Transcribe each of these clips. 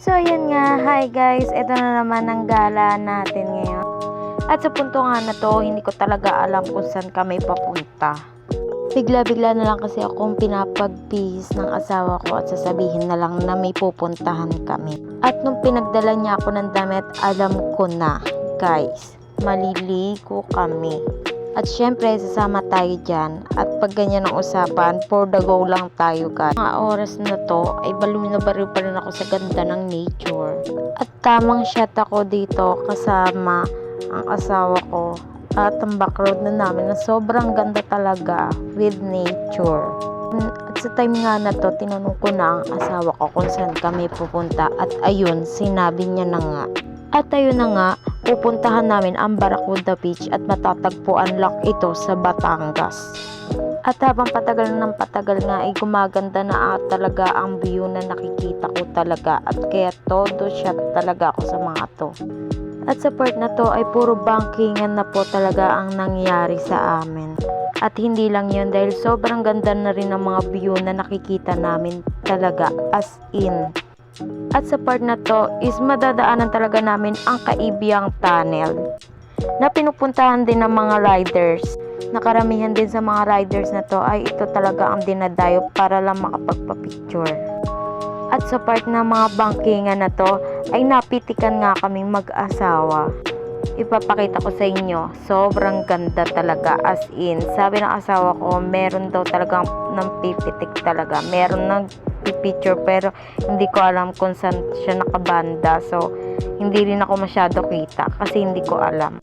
So, ayan nga. Hi guys. Ito na naman ang gala natin ngayon. At sa punto nga na to, hindi ko talaga alam kung saan kami papunta. Bigla-bigla na lang kasi akong pinapagpihis ng asawa ko at sasabihin na lang na may pupuntahan kami. At nung pinagdala niya ako ng damit, alam ko na, guys, maliligo kami. At syempre, sasama tayo dyan. At pag ganyan ang usapan, for the go lang tayo, guys. Mga oras na to, ay baliw na baliw pa rin ako sa ganda ng nature. At tamang shot ako dito kasama ang asawa ko. At ang background na namin na sobrang ganda talaga with nature. At sa time nga na to, tinanong ko na ang asawa ko kung saan kami pupunta. At ayun, sinabi niya na nga. At ayun na nga, pupuntahan namin ang Barracuda Beach at matatagpuan lang ito sa Batangas. At habang patagal ng patagal nga ay gumaganda na talaga ang view na nakikita ko talaga at kaya todo shot talaga ako sa mga to. At sa part na to ay puro bankingan na po talaga ang nangyari sa amin. At hindi lang yun dahil sobrang ganda na rin ang mga view na nakikita namin talaga as in. At sa part na to is madadaanan talaga namin ang Kaibiyang Tunnel na pinupuntahan din ng mga riders. Nakaramihan din sa mga riders na to ay ito talaga ang dinadayo para lang makapagpa-picture. At sa part ng mga bangkingan na to ay napitikan nga kaming mag-asawa. Ipapakita ko sa inyo, sobrang ganda talaga as in. Sabi ng asawa ko, meron daw talagang ng pipitik talaga. Meron ng picture pero hindi ko alam kung saan siya nakabanda. So, hindi rin ako masyado kita kasi hindi ko alam.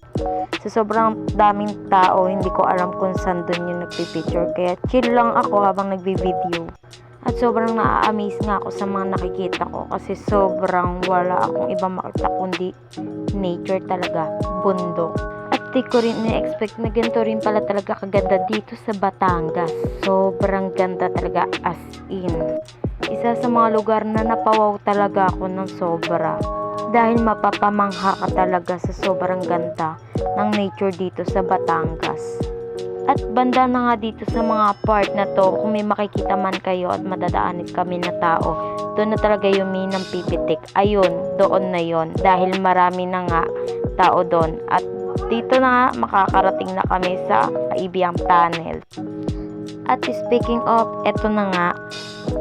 So, sobrang daming tao, hindi ko alam kung saan dun yung nagpipicture. Kaya chill lang ako habang nagbi-video. At sobrang na-amaze nga ako sa mga nakikita ko kasi sobrang wala akong ibang makita kundi nature talaga, bundok. At di ko rin na-expect na ganito rin pala talaga kaganda dito sa Batangas. Sobrang ganda talaga as in. Isa sa mga lugar na napawaw talaga ako ng sobra. Dahil mapapamangha ka talaga sa sobrang ganda ng nature dito sa Batangas. At banda na nga dito sa mga part na to, kung may makikita man kayo at madadaanin kami na tao, doon na talaga yung minang pipitik. Ayun, doon na yon dahil marami na nga tao doon. At dito na nga, makakarating na kami sa Kaibiyang Tunnel. At speaking of, eto na nga,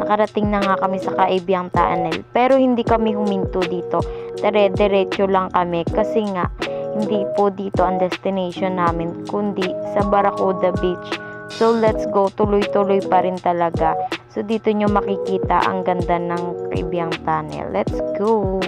nakarating na nga kami sa Kaibiyang Tunnel. Pero hindi kami huminto dito. Diretso lang kami kasi nga, hindi po dito ang destination namin, kundi sa Barracuda Beach. So, let's go. Tuloy-tuloy pa rin talaga. So, dito nyo makikita ang ganda ng Kaibiyang Tunnel. Let's go!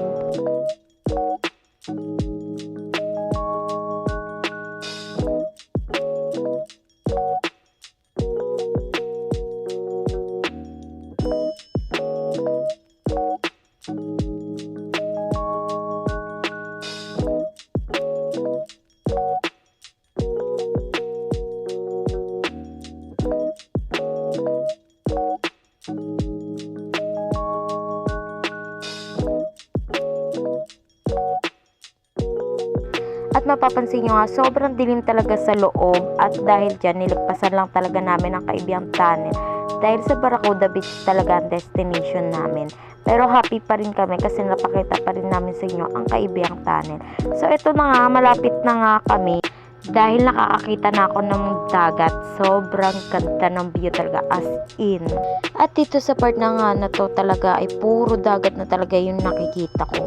At mapapansin nyo nga, sobrang dilim talaga sa loob at dahil dyan, nilagpasan lang talaga namin ang Kaibiyang Tunnel. Dahil sa Barracuda Beach talaga ang destination namin. Pero happy pa rin kami kasi napakita pa rin namin sa inyo ang Kaibiyang Tunnel. So ito na nga, malapit na nga kami. Dahil nakakakita na ako ng dagat, sobrang ganda ng view talaga as in. At dito sa part na nga na to talaga ay puro dagat na talaga yung nakikita ko.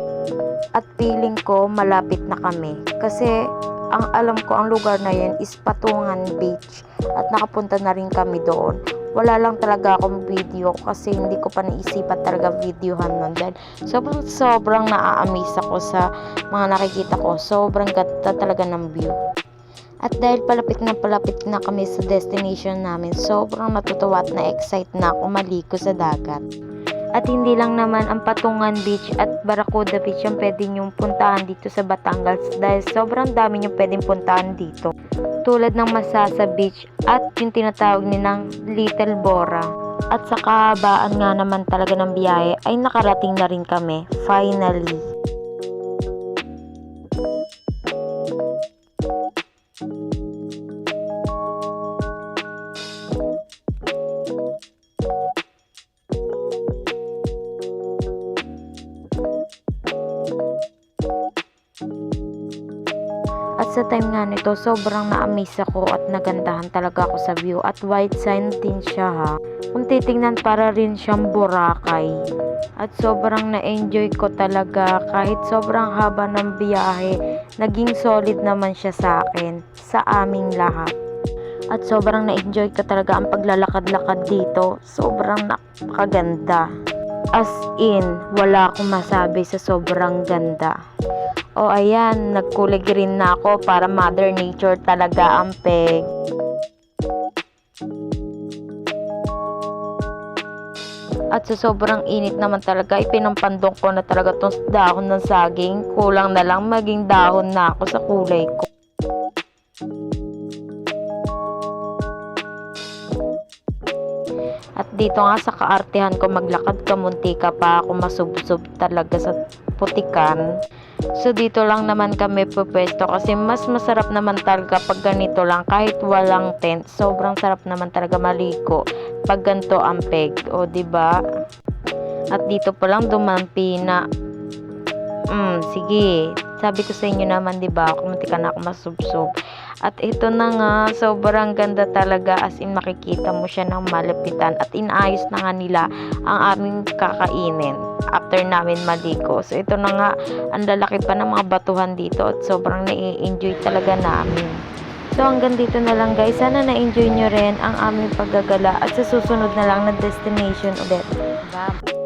At feeling ko malapit na kami kasi ang alam ko ang lugar na yun is Patungan Beach at nakapunta na rin kami doon. Wala lang talaga akong video kasi hindi ko pa naisipan talaga videohan nun dahil sobrang naa-amaze ako sa mga nakikita ko. Sobrang ganda talaga ng view. At dahil palapit na kami sa destination namin, sobrang natutuwa at na-excite na ako maligo sa dagat. At hindi lang naman ang Patungan Beach at Barracuda Beach yung pwede nyong puntahan dito sa Batangas dahil sobrang dami nyong pwedeng puntahan dito. Tulad ng Masasa Beach at yung tinatawag nilang Little Bora. At sa kahabaan nga naman talaga ng biyahe ay nakarating na rin kami, finally. sa time nga nito, sobrang na-amaze ako at nagandahan talaga ako sa view. At white sand din siya ha. Kung titingnan, para rin siyang Boracay. At sobrang na-enjoy ko talaga. Kahit sobrang haba ng biyahe, naging solid naman siya sa akin, sa aming lahat. At sobrang na-enjoy ko talaga ang paglalakad-lakad dito. Sobrang napakaganda. As in, wala akong masabi sa sobrang ganda. O ayan, nagkulay green na ako para Mother Nature talaga ang peg. At sa sobrang init naman talaga, ipinampandong ko na talaga tong dahon ng saging. Kulang na lang maging dahon na ako sa kulay ko. At dito nga sa kaartehan ko maglakad, kamunti ka pa ako masubsob talaga sa putikan. So dito lang naman kami pupwesto kasi mas masarap naman talaga pag ganito lang kahit walang tent. Sobrang sarap naman talaga maliko pag ganito ang peg, o diba? At dito pa lang dumampi na sige, sabi ko sa inyo naman, diba, kumunti ka na ako masubsob. At ito na nga, sobrang ganda talaga, as in makikita mo siya ng malapitan. At inaayos na nga nila ang aming kakainin after namin maligo. So ito na nga, ang lalaki pa ng mga batuhan dito at sobrang nai-enjoy talaga namin. So hanggang dito na lang guys, sana na-enjoy nyo rin ang aming paggagala at sa susunod na lang na destination ulit. Bye!